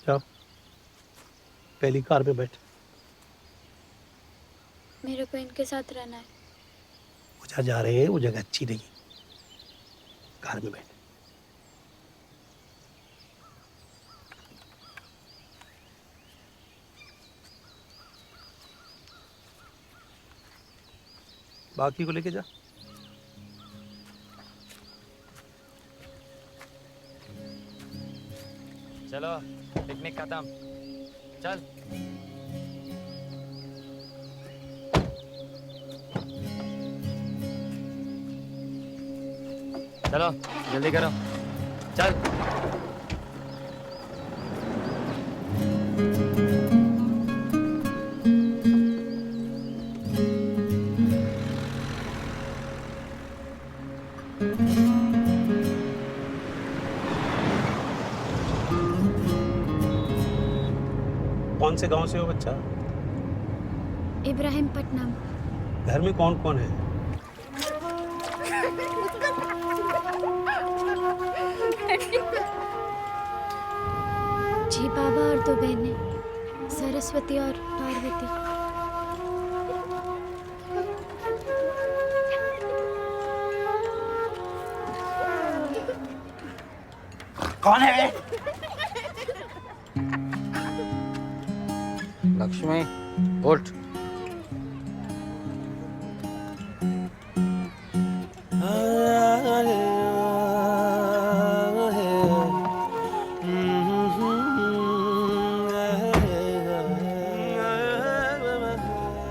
जाओ पहली कार में बैठ। मेरे को इनके साथ रहना है। वो जहाँ जा रहे हैं वो जगह अच्छी नहीं, कार में बैठ। बाकी को लेके जा। चलो पिकनिक खत्म, चल। चलो जल्दी करो, चल। कौन से गांव से हो बच्चा? इब्राहिमपट्टनम। घर में कौन कौन है? जी बाबा और दो बहनें, सरस्वती और पार्वती। कौन है? लक्ष्मी उठ।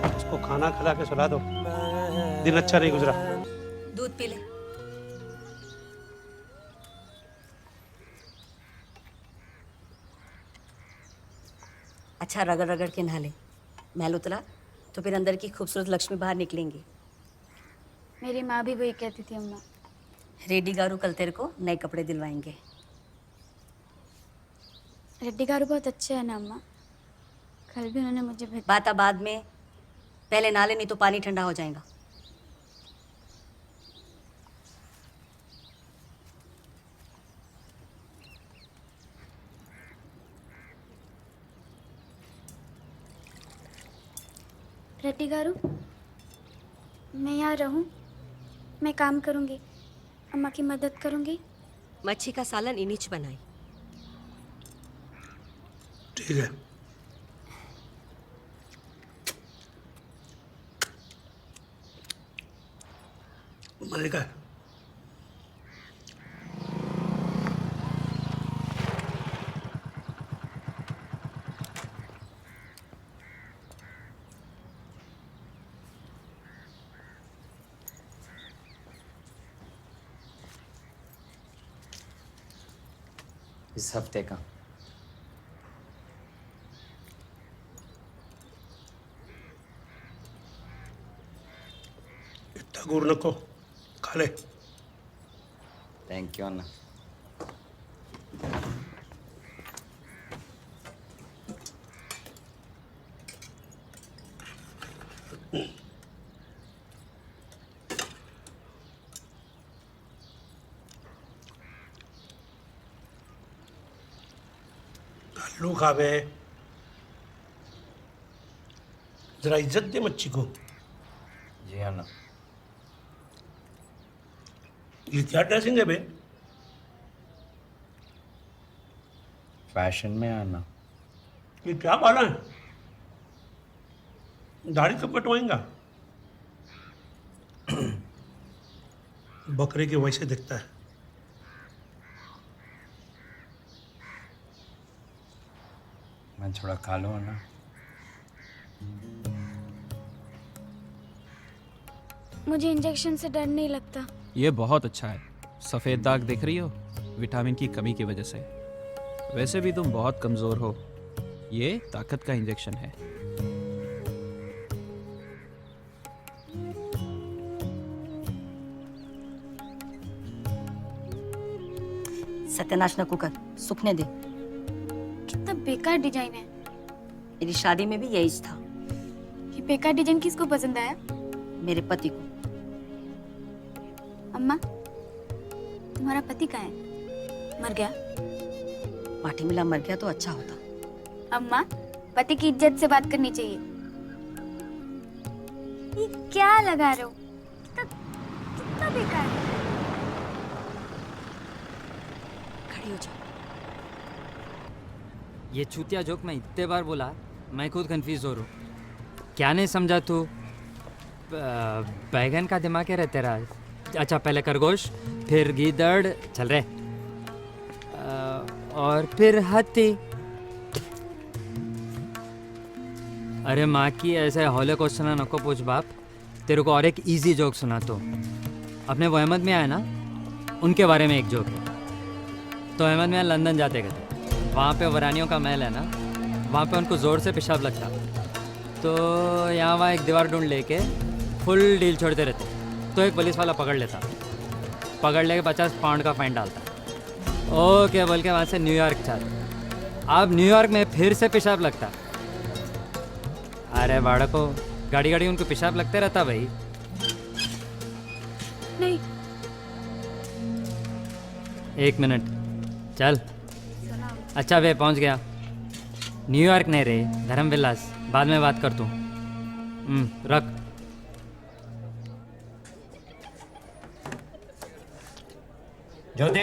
उसको खाना खिला के सुला दो, दिन अच्छा नहीं गुजरा। दूध पी ले। अच्छा रगड़ रगड़ के नहा ले, महल उतरा तो फिर अंदर की खूबसूरत लक्ष्मी बाहर निकलेंगी। मेरी माँ भी वही कहती थी अम्मा। रेड्डी गारू कल तेरे को नए कपड़े दिलवाएंगे। रेड्डी गारू बहुत अच्छे है ना अम्मा, कल भी उन्होंने मुझे बात अब बाद में, पहले नहा ले नहीं तो पानी ठंडा हो जाएगा। रेड्डी गारू, मैं यहाँ रहूँ, मैं काम करूँगी, अम्मा की मदद करूँगी। मच्छी का सालन इनिच बनाई। ठीक है। मजे का है। इस हफ्ते का इतना गुड़ नको, खा ले। थैंक यू अन्ना। आलू खावे, जरा इज्जत दे मच्छी को। जी अन्ना। ये क्या ड्रेसिंग है बे? फैशन में आना। ये क्या बाला है? दाढ़ी कब कटवाएंगा? बकरे के वैसे दिखता है। मैं थोड़ा खा लूँ अन्ना। मुझे इंजेक्शन से डर नहीं लगता। ये बहुत अच्छा है। सफ़ेद दाग दिख रही हो, विटामिन की कमी की वजह से। वैसे भी तुम बहुत कमज़ोर हो, ये ताकत का इंजेक्शन है। सत्यानाश न कुकर, सूखने दे। कितना बेकार डिजाइन है। मेरी शादी में भी यही था। ये बेकार डिजाइन किसको पसंद आया? मेरे पति को। अम्मा, तुम्हारा पति कहाँ है? मर गया? माटी मिला मर गया तो अच्छा होता। अम्मा, पति की इज्जत से बात करनी चाहिए। ये क्या लगा रहे हो? कितना कितना बेकार है। खड़ी हो जाओ। ये चूतिया जोक मैं इतने बार बोला, मैं खुद कंफ्यूज हो रहा हूँ। क्या नहीं समझा तू? बैगन का दिमाग है रे तेरा। अच्छा, पहले खरगोश, फिर गीदड़, चल रहे, और फिर हाथी। अरे माँ की ऐसे हौले क्वेश्चन नको पूछ बाप। तेरे को और एक इजी जोक सुना तो। अपने वो अहमद मियाँ है ना, उनके बारे में एक जोक है। तो अहमद मियाँ लंदन जाते गए थे, वहाँ पे वरानियों का महल है ना, वहाँ पे उनको ज़ोर से पेशाब लगता। तो यहाँ वहाँ एक दीवार ढूंढ लेके फुल डील छोड़ते रहते। तो एक पुलिस वाला पकड़ लेता, पकड़ लेके 50 पाउंड का फाइन डालता। ओके बोल के वहाँ से न्यूयॉर्क चल। अब न्यूयॉर्क में फिर से पेशाब लगता। अरे बाड़को, गाड़ी गाड़ी उनको पेशाब लगते रहता भाई। नहीं, 1 मिनट चल। अच्छा वे पहुँच गया। न्यूयॉर्क नहीं रे, धर्म विलास, बाद में बात कर तू। रख। ज्योति,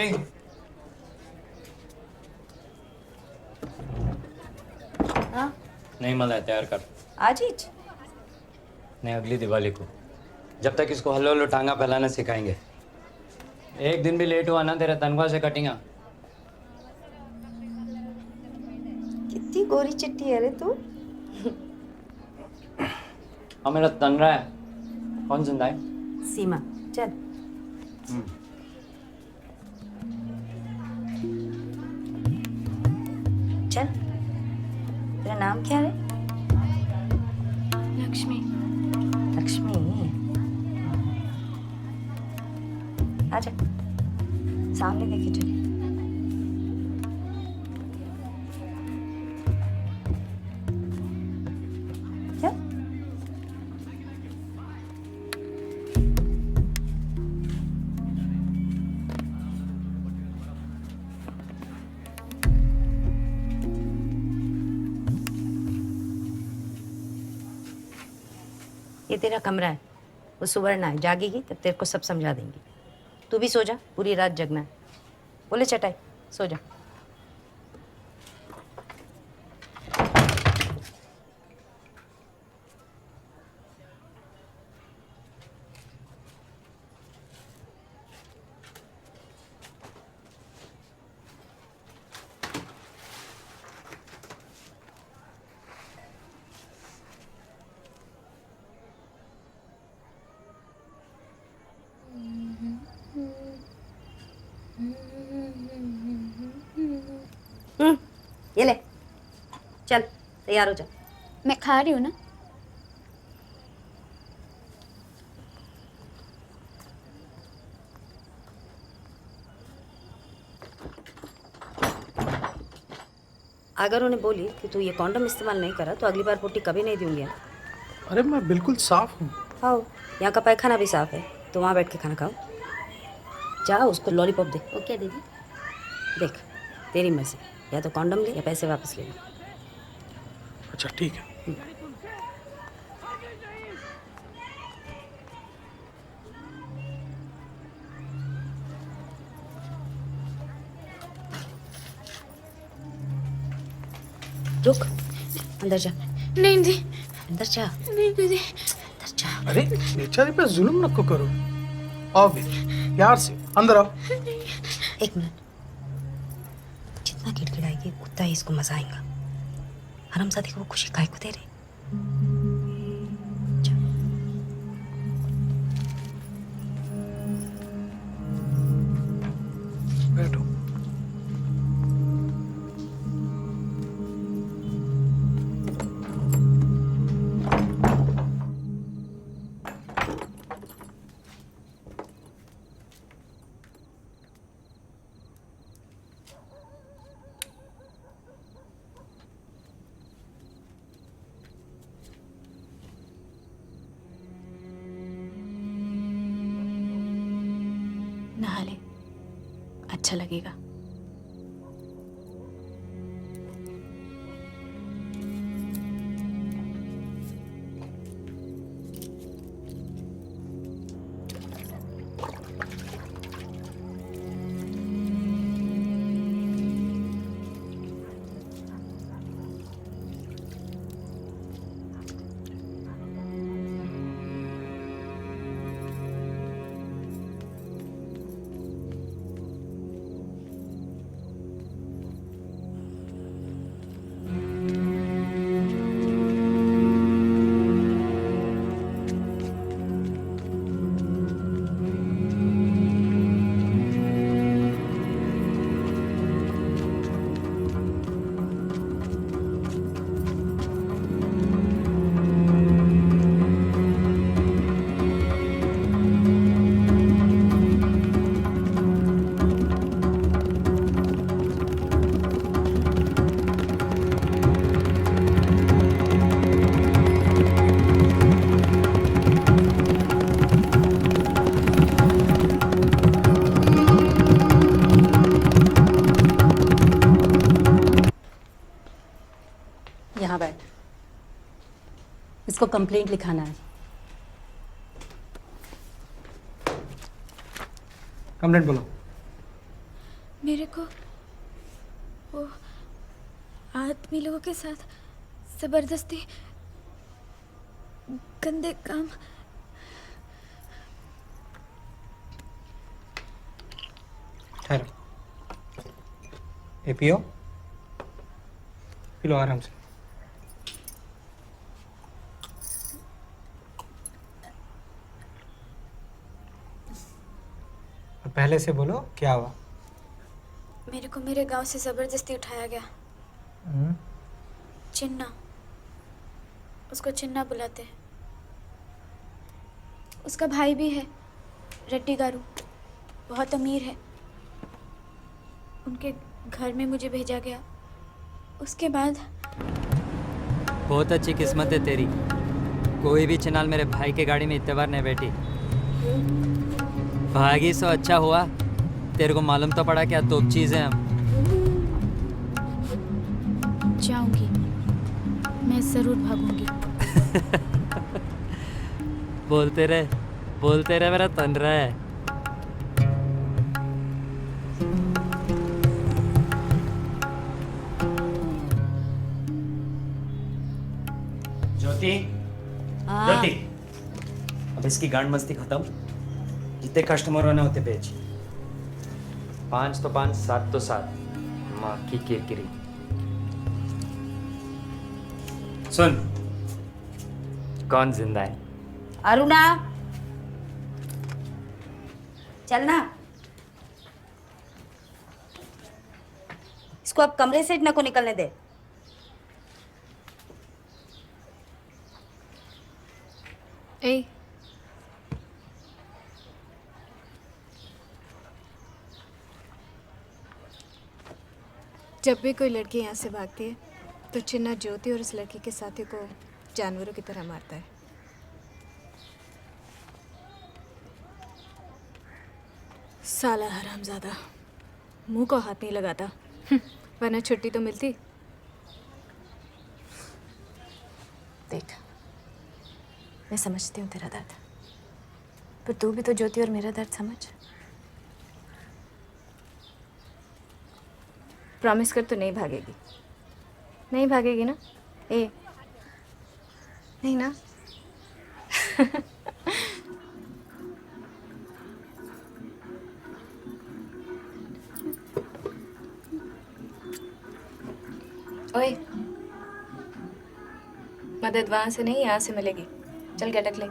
हाँ नहीं मलाई तैयार कर। आज ही? नहीं, अगली दिवाली को। जब तक इसको हल्लो हल्लो टांगा फैलाना सिखाएंगे। एक दिन भी लेट हुआ ना, तेरे तनख्वाह से कटेगा। कितनी गोरी चिट्ठी है रे तू। और मेरा तन रहा है। कौन जिंदा है? सीमा, चल। चल। तेरा नाम क्या है? लक्ष्मी। लक्ष्मी। आजा, सामने देखे चल। चल। ये तेरा कमरा है, वो सुवर्णा है, जागेगी तब तेरे को सब समझा देंगी। तू भी सो जा, पूरी रात जगना है। बोले चटाई, सो जा। ये ले, चल तैयार हो जा। मैं खा रही हूँ ना। अगर उन्हें बोली कि तू ये कॉन्डम इस्तेमाल नहीं करा तो अगली बार पोटी कभी नहीं दूंगी। अरे मैं बिल्कुल साफ हूँ। खाओ, यहाँ का पैखाना भी साफ है, तो वहाँ बैठ के खाना खाओ। जा, उसको लॉलीपॉप दे। ओके दीदी। देख, तेरी मर्जी, या तो कॉन्डम ले या पैसे वापस ले ले। अच्छा ठीक है। रुक, अंदर जा। नहीं दी, अंदर जा। नहीं दीदी। अंदर जा। अरे बेचारी पे जुल्म नको करो। आओ भी, प्यार से अंदर आओ। 1 मिनट। जितना गिड़गिड़ाएगी उतना ही इसको मजा आएगा। हरामजादी को वो खुशी काहे को दे रहे। जा। बैठो। नहा ले, अच्छा लगेगा। इसको कंप्लेंट लिखाना है। कंप्लेंट बोलो। मेरे को वो आदमी लोगों के साथ जबरदस्ती गंदे काम। ठहरो, ये पियो, पी लो आराम से। और पहले से बोलो क्या हुआ। मेरे को मेरे गांव से जबरदस्ती उठाया गया। चिन्ना, उसको चिन्ना बुलाते हैं। उसका भाई भी है, रेड्डी गारू, बहुत अमीर है। उनके घर में मुझे भेजा गया। उसके बाद बहुत अच्छी किस्मत है तेरी, कोई भी चिनाल मेरे भाई के गाड़ी में इतने बार नहीं बैठी। भागी सो अच्छा हुआ, तेरे को मालूम तो पड़ा क्या तो चीज़ है हम। जाऊंगी, मैं ज़रूर भागूंगी। बोलते रहे मेरा तन रहा है। ज्योति, हाँ। ज्योति, अब इसकी गांड मस्ती खत्म। जितने कस्टमर होने होते बेच। 5 तो 5, 7 तो 7। माँ की किरकिरी। सुन, कौन जिंदा है? अरुणा, चलना। इसको अब कमरे से न को निकलने दे। ए, जब भी कोई लड़की यहाँ से भागती है तो चिन्ना ज्योति और उस लड़की के साथी को जानवरों की तरह मारता है। साला हरामजादा, मुंह को हाथ नहीं लगाता, वरना छुट्टी तो मिलती। देख, मैं समझती हूँ तेरा दर्द, पर तू भी तो ज्योति और मेरा दर्द समझ। प्रॉमिस कर, तो नहीं भागेगी। नहीं भागेगी ना? ए, नहीं ना? ओए, मदद वहां से नहीं, यहाँ से मिलेगी। चल गटक ले।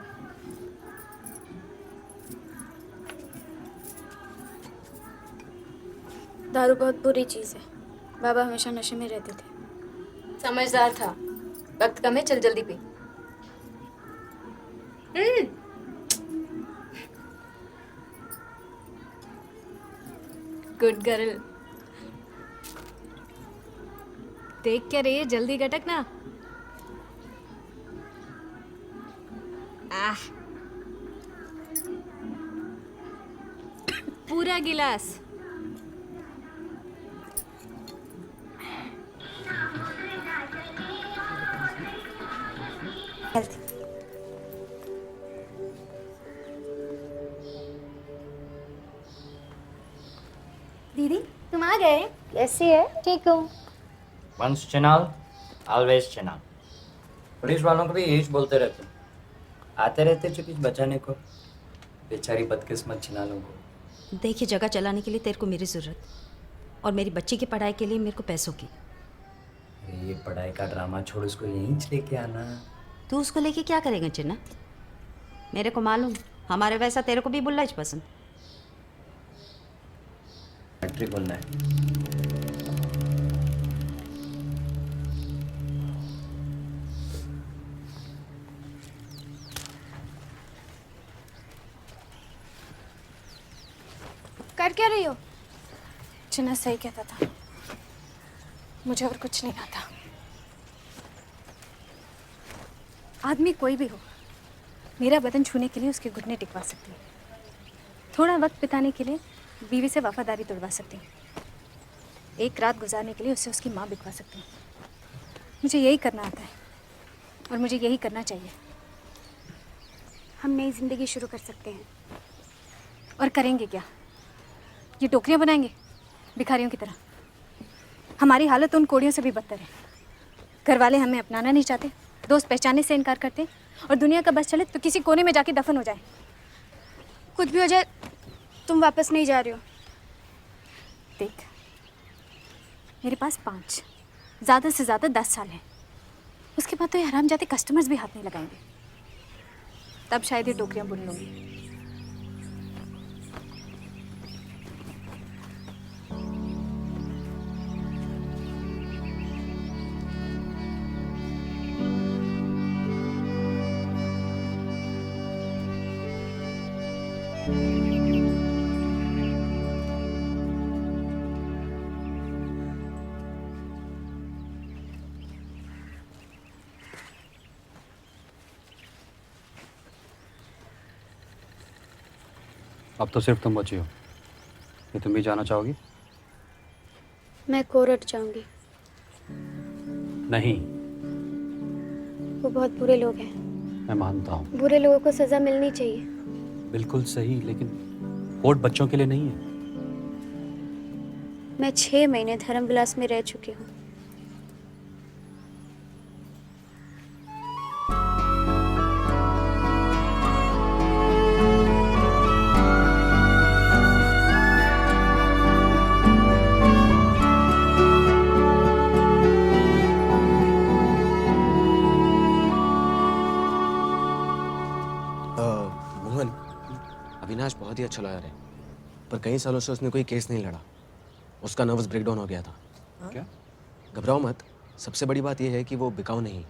दारू बहुत बुरी चीज़ है। बाबा हमेशा नशे में रहते थे। समझदार था। वक्त कम है, चल जल्दी पी। Good girl. देख क्या रही है, जल्दी गटक ना। आह, पूरा गिलास। दीदी, तुम आ गए? कैसी है? ठीक हूँ। वंस चिनाल, ऑलवेज चिनाल। पुलिस वालों को भी यही बोलते रहते हैं। आते रहते चुपीच बचाने को, बेचारी बदकिस्मत चिनालों को। देखिए, जगह चलाने के लिए तेरे को मेरी ज़रूरत, और मेरी बच्ची की पढ़ाई के लिए मेरे को पैसों की। ये पढ़ाई का ड्रामा छोड़, उसको यहीं लेके आना। तू उसको लेके क्या करेगा चिन्ना? मेरे को मालूम, हमारे वैसा तेरे को भी बुल्ला पसंद। फैक्ट्री खोलना है। कर क्या रही हो? चिन्ना सही कहता था, मुझे और कुछ नहीं आता। आदमी कोई भी हो, मेरा बदन छूने के लिए उसके घुटने टिकवा सकती हूँ। थोड़ा वक्त बिताने के लिए बीवी से वफादारी तोड़वा सकती हूँ। एक रात गुजारने के लिए उससे उसकी माँ बिकवा सकती हूँ। मुझे यही करना आता है। और मुझे यही करना चाहिए। हम नई ज़िंदगी शुरू कर सकते हैं। और करेंगे क्या? ये टोकरियाँ बनाएंगे भिखारियों की तरह? हमारी हालत उन कोड़ियों से भी बदतर है। घर वाले हमें अपनाना नहीं चाहते, दोस्त पहचानने से इनकार करते, और दुनिया का बस चले तो किसी कोने में जाके दफन हो जाए। कुछ भी हो जाए, तुम वापस नहीं जा रहे हो। देख, मेरे पास 5, ज़्यादा से ज़्यादा 10 साल हैं। उसके बाद तो ये हरामजादे कस्टमर्स भी हाथ नहीं लगाएंगे। तब शायद ये टोकरियाँ बुन लूँगी। अब तो सिर्फ तुम बची हो। ये तुम भी जाना चाहोगी? मैं कोरट जाऊंगी। नहीं, वो बहुत बुरे लोग हैं। मैं मानता हूँ। बुरे लोगों को सज़ा मिलनी चाहिए। बिल्कुल सही, लेकिन कोर्ट बच्चों के लिए नहीं है। मैं 6 महीने धर्मविलास में रह चुकी हूँ। मोहन, अविनाश बहुत ही अच्छा लॉयर है, पर कई सालों से उसने कोई केस नहीं लड़ा। उसका नर्वस ब्रेकडाउन हो गया था। क्या? घबराओ मत, सबसे बड़ी बात यह है कि वो बिकाऊ नहीं।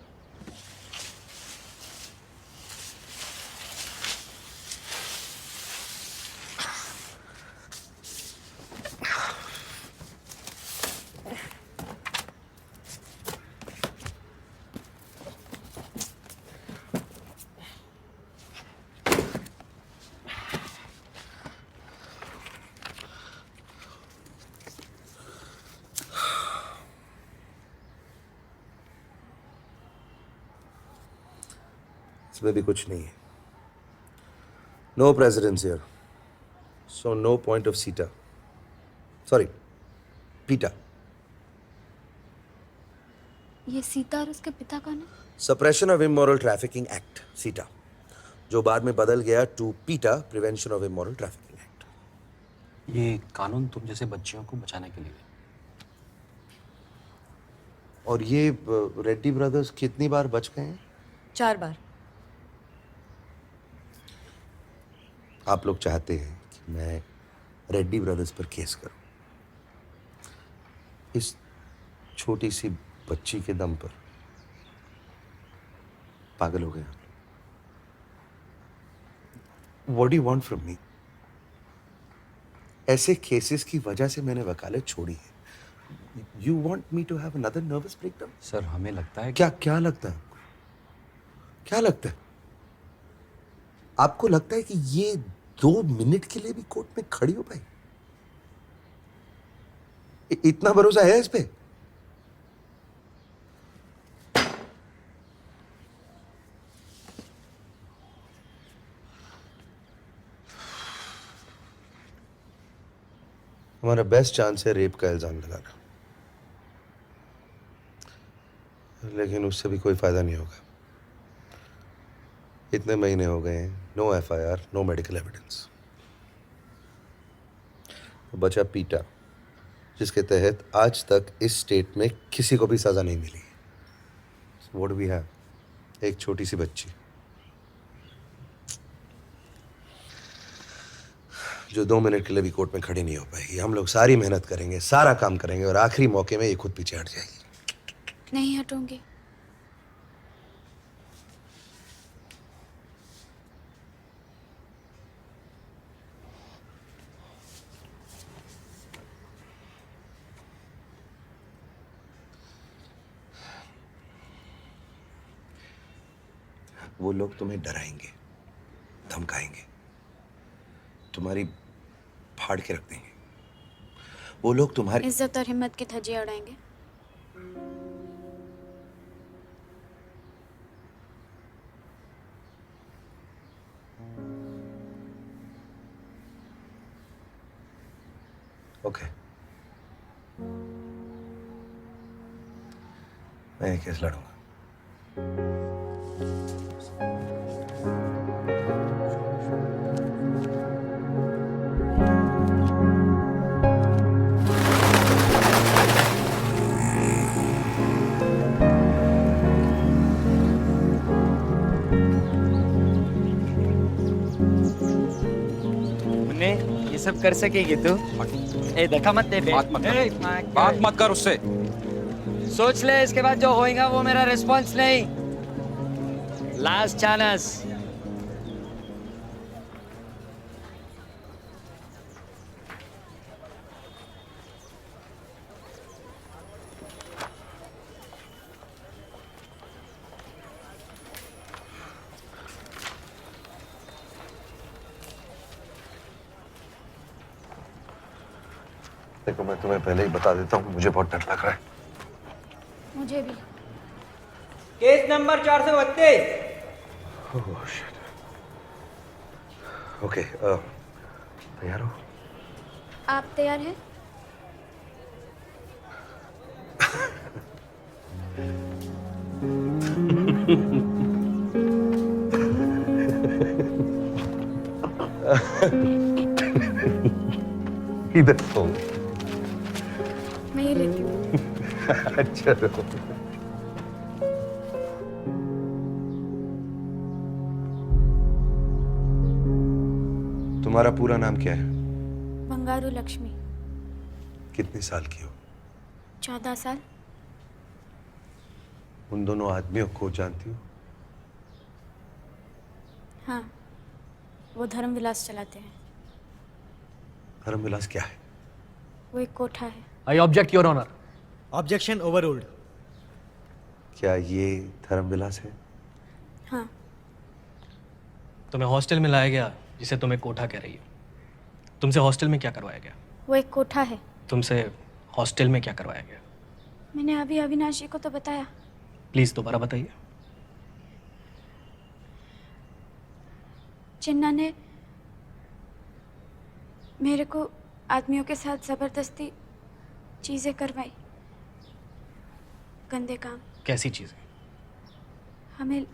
इसमें भी कुछ नहीं है। No precedence here, so no point of SITA, sorry PITA. ये सीता और उसके पिता कौन है? Suppression of immoral trafficking act, SITA, जो बाद में बदल गया to PITA, prevention of immoral trafficking act. ये कानून तुम जैसे बच्चियों को बचाने के लिए है। और ये रेड्डी ब्रदर्स कितनी बार बच गए हैं? 4 बार। आप लोग चाहते हैं कि मैं रेड्डी ब्रदर्स पर केस करूं, इस छोटी सी बच्ची के दम पर? पागल हो गया। What do you want from me? ऐसे केसेस की वजह से मैंने वकालत छोड़ी है। You want me to have another nervous breakdown? Sir, हमें लगता है क्या लगता है आपको? क्या लगता है? आपको लगता है कि ये 2 मिनट के लिए भी कोर्ट में खड़ी हो पाई? इतना भरोसा है इस पे? हमारा बेस्ट चांस है रेप का इल्जाम लगाना, लेकिन उससे भी कोई फायदा नहीं होगा। इतने महीने हो गए हैं, no FIR, no medical evidence. बचा पीटा, जिसके तहत आज तक इस स्टेट में किसी को भी सजा नहीं मिली। What do we have? एक छोटी सी बच्ची जो 2 मिनट के लिए भी कोर्ट में खड़ी नहीं हो पाएगी। हम लोग सारी मेहनत करेंगे, सारा काम करेंगे, और आखिरी मौके में ये खुद पीछे हट जाएगी। नहीं हटूंगी। वो लोग तुम्हें डराएंगे, धमकाएंगे, तुम्हारी फाड़ के रख देंगे। वो लोग तुम्हारी इज्जत और हिम्मत की धज्जियां उड़ाएंगे। मैं ये केस लड़ूंगा। मुन्ने ये सब कर सकेगी तू? ए देखा मत दे बात मत कर उससे। सोच ले, इसके बाद जो होएगा वो मेरा रिस्पॉन्स नहीं। Last chance. देखो, मैं तुम्हें पहले ही बता देता हूँ, मुझे बहुत डर लग रहा है। मुझे भी। Case number 432। ओके, तैयार हो? आप तैयार हैं? इधर तो मैं ये लेती हूँ। अच्छा। तुम्हारा पूरा नाम क्या है? बंगारू लक्ष्मी। कितने साल की हो? 14 साल। उन दोनों आदमियों को जानती हो? हाँ, वो धर्मविलास चलाते हैं। धर्मविलास क्या है? वो एक कोठा है। I object your honour. Objection overruled. क्या ये धर्मविलास है? हाँ। तुम्हें हॉस्टल में लाया गया जिसे तुम एक कोठा कह रही हो। तुमसे हॉस्टल में क्या करवाया गया? वो एक कोठा है। तुमसे हॉस्टल में क्या करवाया गया? मैंने अभी अविनाश जी को तो बताया। प्लीज दोबारा बताइए। चिन्ना ने मेरे को आदमियों के साथ जबरदस्ती चीजें करवाई। गंदे काम। कैसी चीजें? हमें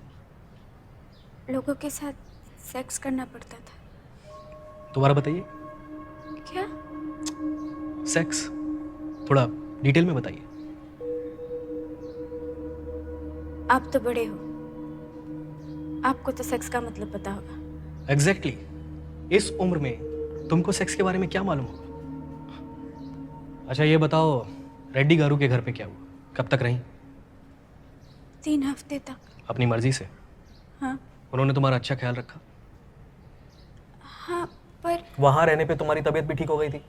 लोगों के साथ सेक्स करना पड़ता था। दोबारा बताइए। क्या? सेक्स? थोड़ा डिटेल में बताइए। आप तो बड़े हो, आपको तो सेक्स का मतलब पता होगा। एग्जैक्टली इस उम्र में तुमको सेक्स के बारे में क्या मालूम होगा? अच्छा ये बताओ, रेड्डी गारू के घर पे क्या हुआ? कब तक रही? 3 हफ्ते तक। अपनी मर्जी से? हाँ। उन्होंने तुम्हारा अच्छा ख्याल रखा? हाँ, पर वहां रहने पे तुम्हारी तबीयत भी ठीक हो गई थी?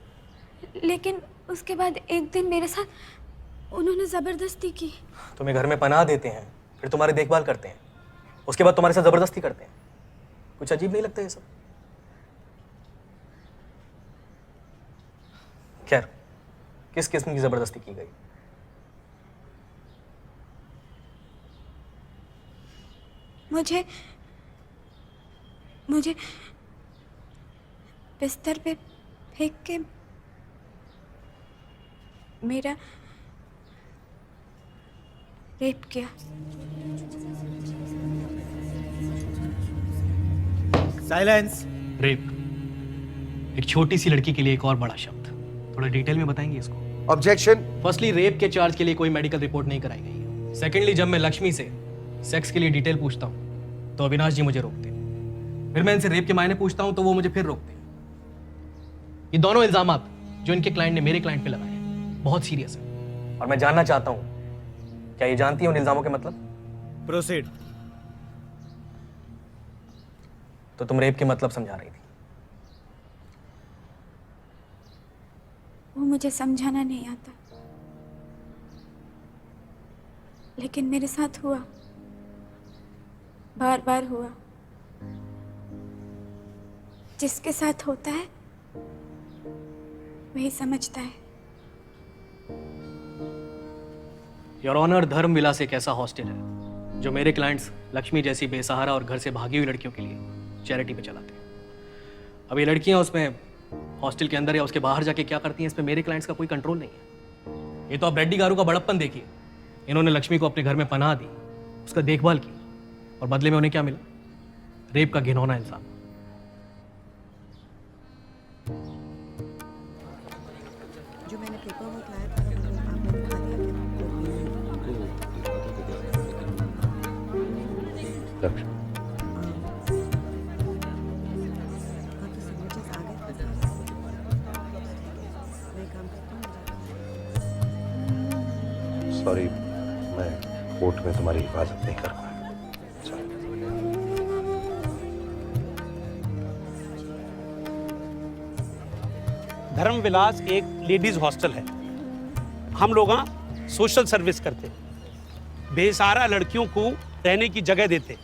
लेकिन उसके बाद एक दिन मेरे साथ उन्होंने जबरदस्ती की। तुम्हें घर में पनाह देते हैं, फिर तुम्हारी देखभाल करते हैं, उसके बाद तुम्हारे साथ जबरदस्ती करते हैं। कुछ अजीब नहीं लगता ये सब? खैर, किस किस्म की जबरदस्ती की गई? मुझे बिस्तर पे फेंक के मेरा रेप किया। साइलेंस। रेप एक छोटी सी लड़की के लिए एक और बड़ा शब्द। थोड़ा डिटेल में बताएंगे इसको? ऑब्जेक्शन। फर्स्टली, रेप के चार्ज के लिए कोई मेडिकल रिपोर्ट नहीं कराई गई है। सेकेंडली, जब मैं लक्ष्मी से सेक्स के लिए डिटेल पूछता हूँ तो अविनाश जी मुझे रोकते हैं। फिर मैं इनसे रेप के मायने पूछता हूँ तो वो मुझे फिर रोकते हैं। ये दोनों इल्जामात जो इनके क्लाइंट ने मेरे क्लाइंट पे लगाए हैं बहुत सीरियस है, और मैं जानना चाहता हूँ क्या ये जानती है उन इल्जामों के मतलब? प्रोसीड। तो तुम रेप के मतलब समझा रही थी? वो मुझे समझाना नहीं आता, लेकिन मेरे साथ हुआ, बार बार हुआ। जिसके साथ होता है वही समझता है। योर ऑनर, धर्म विलास एक ऐसा हॉस्टल है जो मेरे क्लाइंट्स लक्ष्मी जैसी बेसहारा और घर से भागी हुई लड़कियों के लिए चैरिटी पे चलाते हैं। अब ये लड़कियां उसमें हॉस्टल के अंदर या उसके बाहर जाके क्या करती हैं, इस पे मेरे क्लाइंट्स का कोई कंट्रोल नहीं है। ये तो आप रेड्डी गारू का बड़प्पन देखिए। इन्होंने लक्ष्मी को अपने घर में पनाह दी, उसका देखभाल की, और बदले में उन्हें क्या मिला? रेप का घिनौना इंसान। जो मैंने पेपर वर्क लाया था आपने दिखा दिया क्या? सॉरी, मैं कोर्ट में तुम्हारी हिफाजत नहीं कर पाया। धर्मविलास एक लेडीज हॉस्टल है। हम लोग वहाँ सोशल सर्विस करते, बेसहारा लड़कियों को रहने की जगह देते।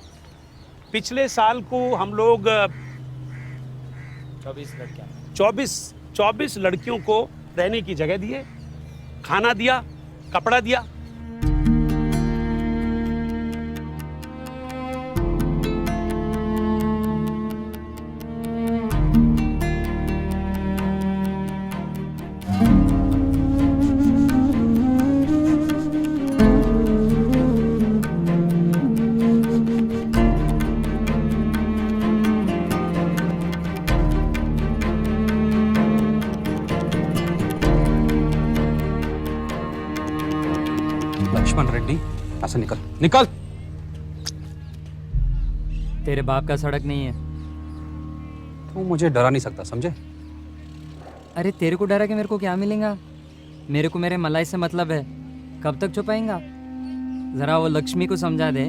पिछले साल को हम लोग 24 लड़कियों को रहने की जगह दिए, खाना दिया, कपड़ा दिया। लक्ष्मण रेड्डी, ऐसे निकल निकल। तेरे बाप का सड़क नहीं है। तू मुझे डरा नहीं सकता, समझे? अरे तेरे को डरा के मेरे को क्या मिलेगा? मेरे को मेरे मलाई से मतलब है। कब तक छुपाएंगा? जरा वो लक्ष्मी को समझा दे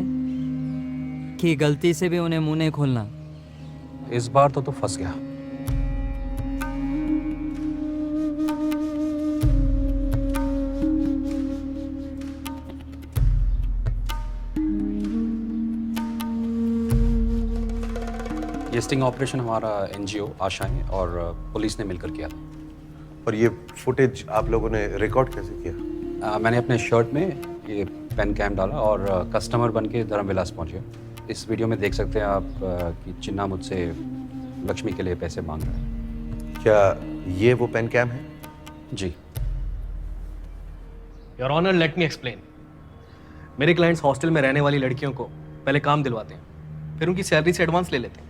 कि गलती से भी उन्हें मुंह नहीं खोलना। इस बार तो तू फंस गया। ये स्टिंग ऑपरेशन हमारा एनजीओ आशाएं और पुलिस ने मिलकर किया था। और ये फुटेज आप लोगों ने रिकॉर्ड कैसे किया? मैंने अपने शर्ट में ये पेन कैम डाला और कस्टमर बन के धर्मविलास पहुंच गया। इस वीडियो में देख सकते हैं आप कि चिन्ना मुझसे लक्ष्मी के लिए पैसे मांग रहा है। क्या ये वो पेन कैम है? जी। Your honour, let me explain. मेरे क्लाइंट्स हॉस्टल में रहने वाली लड़कियों को पहले काम दिलवाते हैं, फिर उनकी सैलरी से एडवांस ले लेते हैं।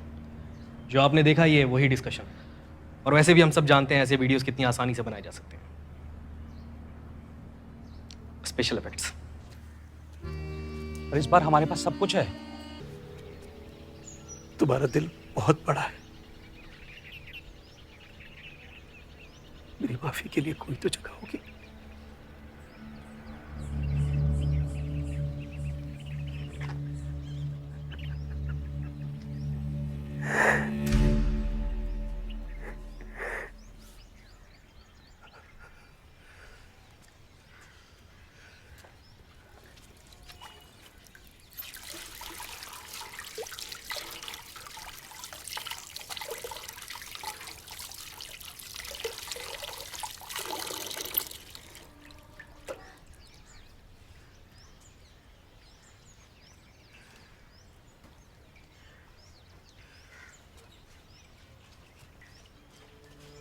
जो आपने देखा ये वही डिस्कशन है। और वैसे भी हम सब जानते हैं ऐसे वीडियोस कितनी आसानी से बनाए जा सकते हैं। Special effects. और इस बार हमारे पास सब कुछ है। तुम्हारा दिल बहुत बड़ा है। मेरी माफी के लिए कोई तो जगह होगी।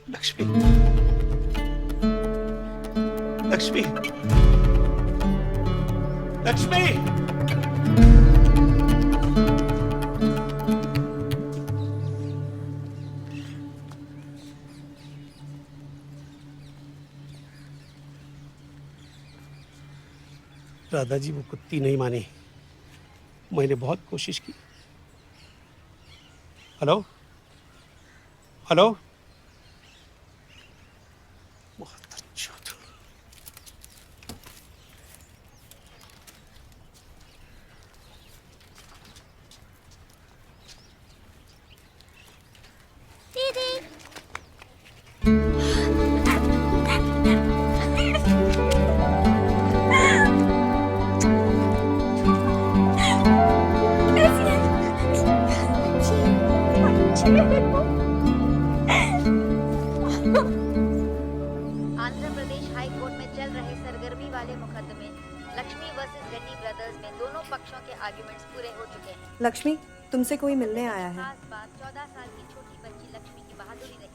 लक्ष्मी, लक्ष्मी, लक्ष्मी। राधा जी वो कुत्ती नहीं मानी। मैंने बहुत कोशिश की। Hello, hello. बहुत अच्छा था। आंध्र प्रदेश हाई कोर्ट में चल रहे सरगर्मी वाले मुकदमे लक्ष्मी वर्सेस रेड्डी ब्रदर्स में दोनों पक्षों के आर्गुमेंट्स पूरे हो चुके हैं। लक्ष्मी, तुमसे कोई मिलने आया है। खास बात 14 साल की छोटी बच्ची लक्ष्मी की बहादुरी रही।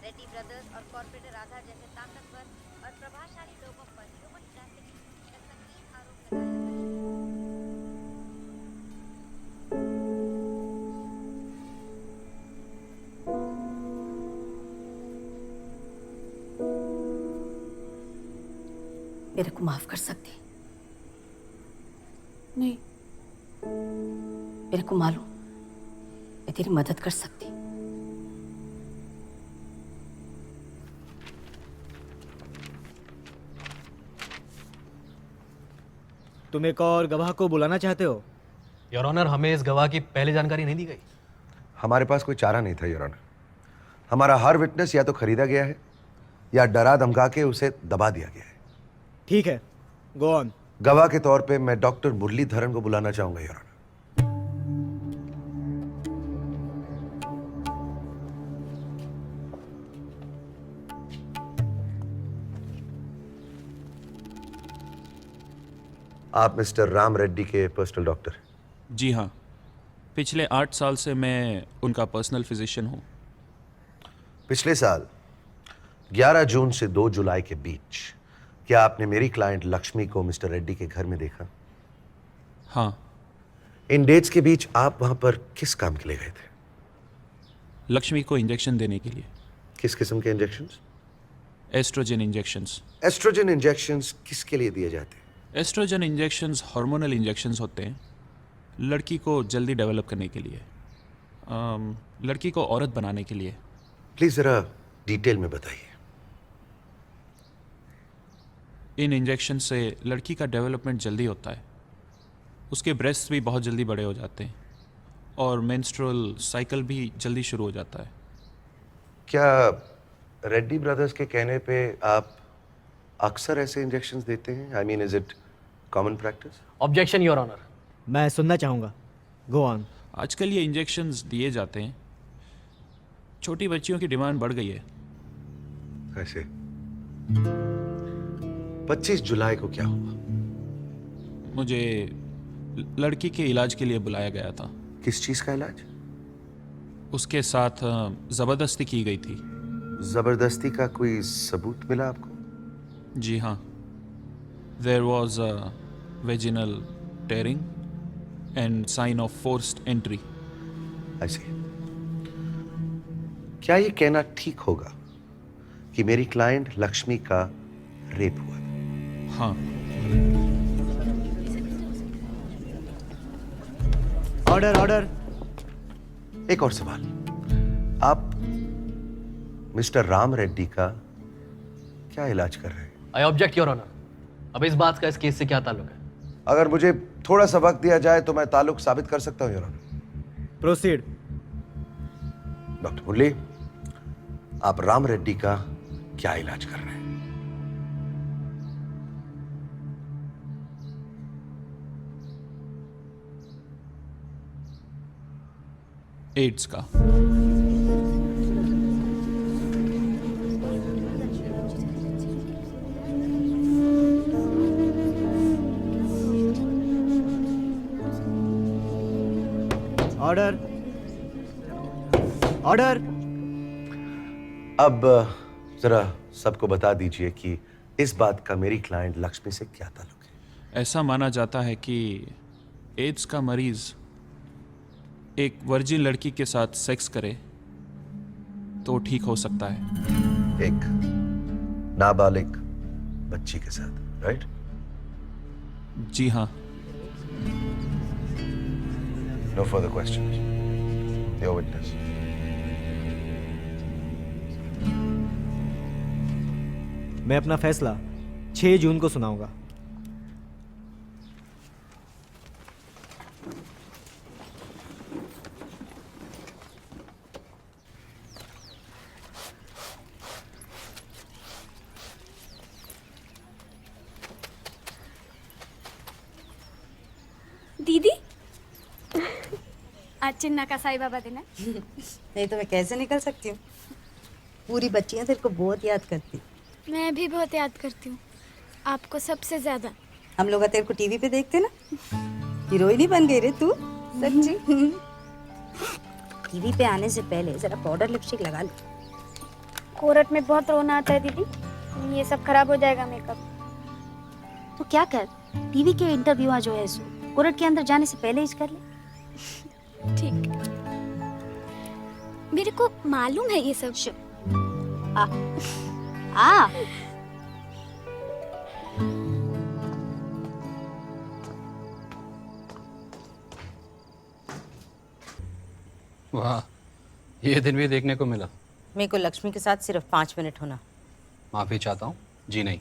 रेड्डी ब्रदर्स और कॉर्पोरेटर राधा जैसे ताकतवर और प्रभावशाली लोगों पर ह्यूमन ट्रैफिकिंग का संगीन मेरे को माफ कर सकती? नहीं। मेरे को मालूम मैं तेरी मदद कर सकती। तुम एक और गवाह को बुलाना चाहते हो? योर ऑनर, हमें इस गवाह की पहले जानकारी नहीं दी गई। हमारे पास कोई चारा नहीं था योर ऑनर। हमारा हर विटनेस या तो खरीदा गया है या डरा धमका के उसे दबा दिया गया है। ठीक है, गो ऑन। गवाह के तौर पे मैं डॉक्टर मुरलीधरन को बुलाना चाहूंगा योर ऑनर। आप मिस्टर राम रेड्डी के पर्सनल डॉक्टर? जी हाँ, पिछले 8 साल से मैं उनका पर्सनल फिजिशियन हूँ। पिछले साल 11 जून से 2 जुलाई के बीच क्या आपने मेरी क्लाइंट लक्ष्मी को मिस्टर रेड्डी के घर में देखा? हाँ। इन डेट्स के बीच आप वहां पर किस काम के लिए गए थे? लक्ष्मी को इंजेक्शन देने के लिए। किस किस्म के injections? Oestrogen injections. Oestrogen injections किसके लिए दिए जाते हैं? एस्ट्रोजन इंजेक्शंस हार्मोनल इंजेक्शंस होते हैं, लड़की को जल्दी डेवलप करने के लिए, लड़की को औरत बनाने के लिए। प्लीज जरा डिटेल में बताइए। इन इंजेक्शन से लड़की का डेवलपमेंट जल्दी होता है, उसके ब्रेस्ट भी बहुत जल्दी बड़े हो जाते हैं और मेंस्ट्रुअल साइकिल भी जल्दी शुरू हो जाता है। क्या रेड्डी ब्रदर्स के कहने पे आप अक्सर ऐसे इंजेक्शंस देते हैं? I mean, is it common practice? Objection your honour. मैं सुनना चाहूंगा, गो ऑन। आजकल ये इंजेक्शंस दिए जाते हैं, छोटी बच्चियों की डिमांड बढ़ गई है। ऐसे 25 जुलाई को क्या हुआ? मुझे लड़की के इलाज के लिए बुलाया गया था। किस चीज का इलाज? उसके साथ जबरदस्ती की गई थी। जबरदस्ती का कोई सबूत मिला आपको? जी हाँ, there was a vaginal tearing and sign of forced entry. I see. क्या ये कहना ठीक होगा कि मेरी क्लाइंट लक्ष्मी का रेप हुआ? हाँ। Order, order. एक और सवाल। आप मिस्टर राम रेड्डी का क्या इलाज कर रहे हैं? I object your honour. अब इस बात का इस केस से क्या ताल्लुक है? अगर मुझे थोड़ा सा वक्त दिया जाए तो मैं ताल्लुक साबित कर सकता हूं योर ऑनर। प्रोसीड। डॉक्टर मुरली, आप राम रेड्डी का क्या इलाज कर रहे हैं? एड्स का। Order, order. अब जरा सबको बता दीजिए कि इस बात का मेरी क्लाइंट लक्ष्मी से क्या ताल्लुक है? ऐसा माना जाता है कि एड्स का मरीज एक वर्जिन लड़की के साथ सेक्स करे तो ठीक हो सकता है। एक नाबालिग बच्ची के साथ, राइट? जी हाँ। No further questions. Your witness. मैं अपना फैसला 6 जून को सुनाऊंगा। दीदी, आज चिन्ना का साईं बाबा दिन है। नहीं तो मैं कैसे निकल सकती हूँ? पूरी बच्चियाँ तेरे को बहुत याद करती। मैं भी बहुत याद करती हूँ, आपको सबसे ज्यादा। हम लोग तेरे को टीवी पे देखते ना, हीरोइन ही बन गई रे तू। सच्ची। टीवी पे आने से पहले जरा पाउडर लिपस्टिक लगा ले। कोरट में बहुत रोना आता है दीदी, ये सब खराब हो जाएगा मेकअप। तो क्या कर, टीवी के इंटरव्यू जो है सो कोरट के अंदर जाने से पहले ही कर ले। ठीक, मेरे को मालूम है ये सब। आ वाह, ये दिन भी देखने को मिला। मेरे को लक्ष्मी के साथ सिर्फ 5 मिनट होना। माफ़ी चाहता हूँ। जी नहीं।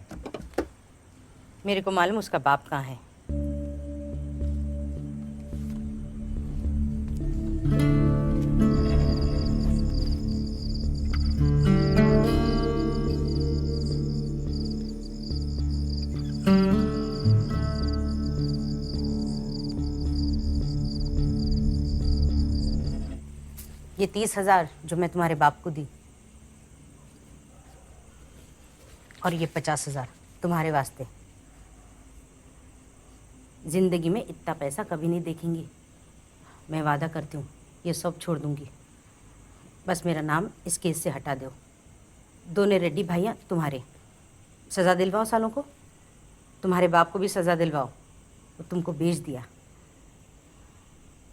मेरे को मालूम उसका बाप कहाँ है। ये 30,000 जो मैं तुम्हारे बाप को दी, और ये 50,000 तुम्हारे वास्ते। जिंदगी में इतना पैसा कभी नहीं देखेंगी। मैं वादा करती हूँ ये सब छोड़ दूंगी। बस मेरा नाम इस केस से हटा दो। दोनों रेड्डी भाइयाँ तुम्हारे। सज़ा दिलवाओ सालों को। तुम्हारे बाप को भी सज़ा दिलवाओ। वो तुमको बेच दिया।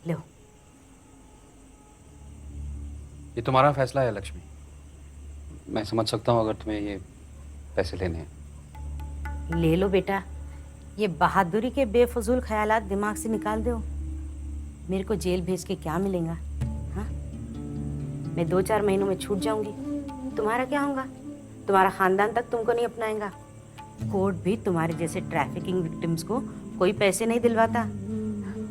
लो। ये तुम्हारा फैसला है लक्ष्मी। मैं समझ सकता हूँ अगर तुम्हें ये पैसे लेने हैं। ले लो बेटा। ये बहादुरी के बेफजूल ख्यालात दिमाग से निकाल दो। मेरे को जेल भेज के क्या मिलेगा? हाँ, मैं 2-4 महीनों में छूट जाऊंगी। तुम्हारा क्या होगा? तुम्हारा खानदान तक तुमको नहीं अपनाएगा। कोर्ट भी तुम्हारे जैसे ट्रैफिकिंग विक्टिम्स को कोई पैसे नहीं दिलवाता।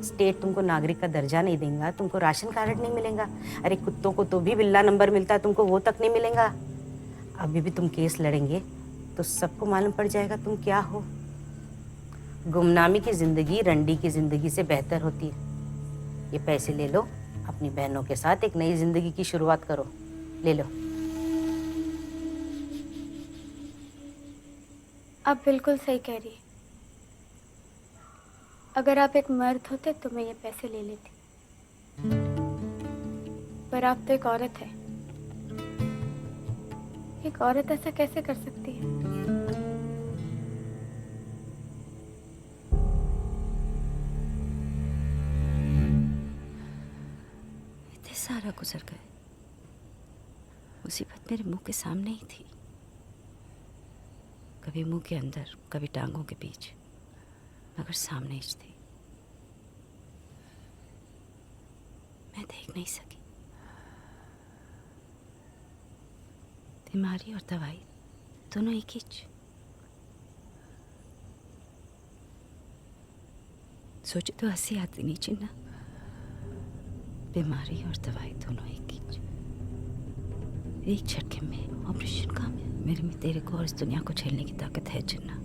स्टेट तुमको नागरिक का दर्जा नहीं देगा। तुमको राशन कार्ड नहीं मिलेगा। अरे कुत्तों को तो भी बिल्ला नंबर मिलता है, तुमको वो तक नहीं मिलेगा। अभी भी तुम केस लड़ेंगे तो सबको मालूम पड़ जाएगा तुम क्या हो। गुमनामी की ज़िंदगी रंडी की ज़िंदगी से बेहतर होती है। ये पैसे ले लो, अपनी बहनों के साथ एक नई ज़िंदगी की शुरुआत करो। ले लो। आप बिल्कुल सही कह रही है। अगर आप एक मर्द होते तो मैं ये पैसे ले लेती, पर आप तो एक औरत है। एक औरत ऐसा कैसे कर सकती है? इतने सारा गुजर गए। मुसीबत मेरे मुंह के सामने ही थी। कभी मुंह के अंदर, कभी टांगों के बीच, मगर सामने ही थी। मैं देख नहीं सकी। बीमारी और दवाई दोनों एक ही। सोचे तो हंसी आती नहीं चिन्ना। बीमारी और दवाई दोनों एक ही। एक झटके में ऑपरेशन काम है। मेरे में तेरे को और इस दुनिया को झेलने की ताकत है चिन्ना।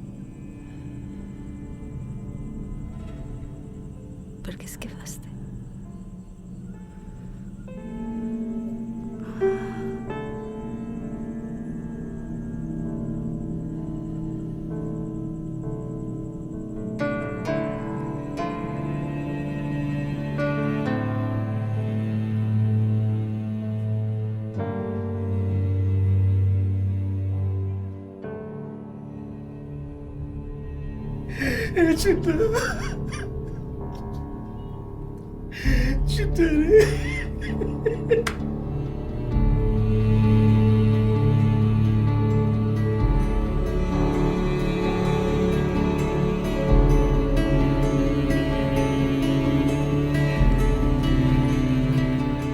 पर किसके वास्ते?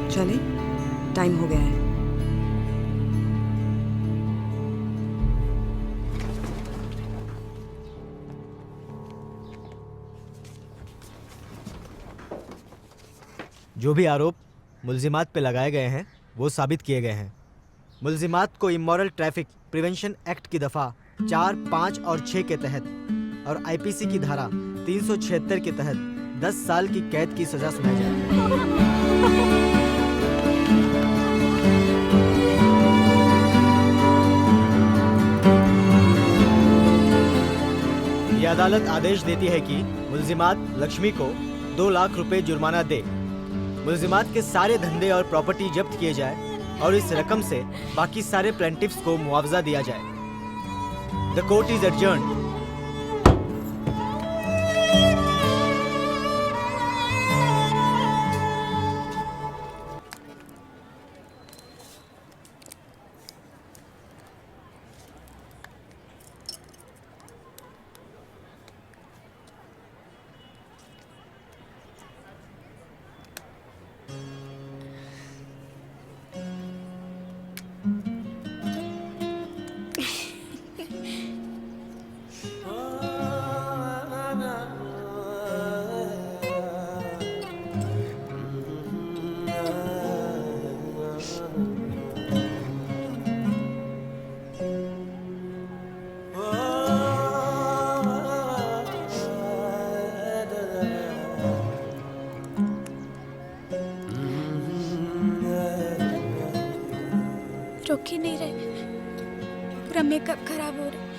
चले, टाइम हो गया है। जो भी आरोप मुल्जिमात पे लगाए गए हैं वो साबित किए गए हैं। मुल्जिमात को इमोरल ट्रैफिक प्रिवेंशन एक्ट की दफ़ा 4, 5 और 6 के तहत और आईपीसी की धारा 376 के तहत 10 साल की कैद की सजा सुनाई जाएगी। ये अदालत आदेश देती है कि मुल्जिमात लक्ष्मी को 2 लाख रुपए जुर्माना दे। मुल्जिमात के सारे धंधे और प्रॉपर्टी जब्त किए जाए और इस रकम से बाकी सारे प्लेंटिफ्स को मुआवजा दिया जाए। The court is adjourned. ही नहीं रहे, पूरा मेकअप खराब हो रहा है।